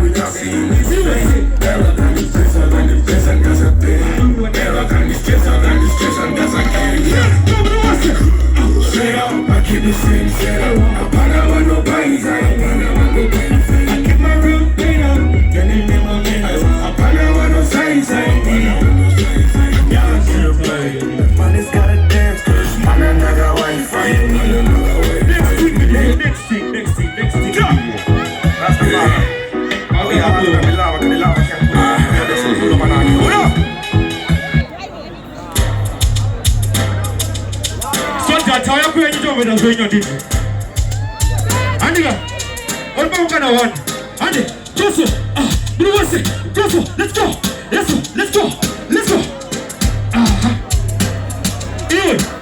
we not seeing this thing. Never can this stress and that's a pain. Never can this stress and that's a pain. Straight up, I keep the same setup. I don't want no bodies, I don't want no bodies. I keep my real pain up, getting me my pain. I don't want no signs, I ain't y'all can't play. Man, it's gotta dance, cause man, another wife, I ain't another way. Next thing. That's the lava. Oh, yeah, the lava can't go. This is full of banana. Hold up! Stodart, how you create the job with us when you're doing? Andy, what about gonna want? Andy, Joseph, Joseph, let's go.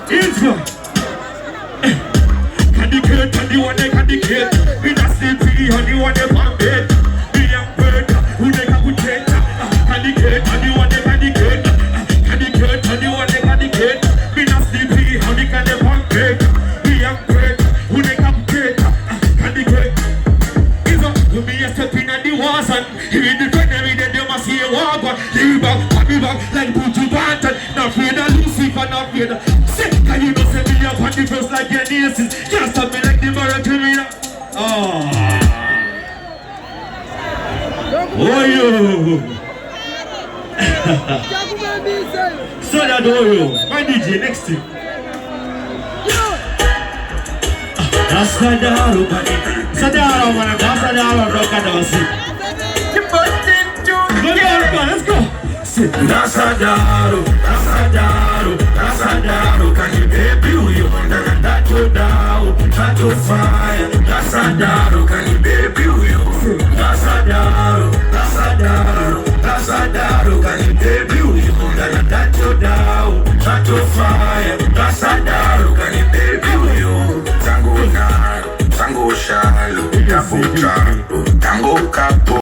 Ian's go. Candy one day, we not sleepy, honey one day, one bed. We young bird, who they can put it. Candy one day, we not sleepy, honey can they one bed. We young bird, who they can put it. Is up, you be a stepping on the walls and he will defend every day, they must see a walk one. Leave back, like put you back. Not afraid of Lucifer, not afraid of sick. Can you not send me up on the first like your nieces? Can't stop me like the Mbare criminal. Oh yo. Stodart, my DJ, next thing. Stodart, let's go. Nasadaro, can you debut you under that you down, that you fire? Nasadaro, can you debut you? Nasadaro, can you debut you under that you down, that you fire? Nasadaro, can you debut you? Tango shalo, tango capo.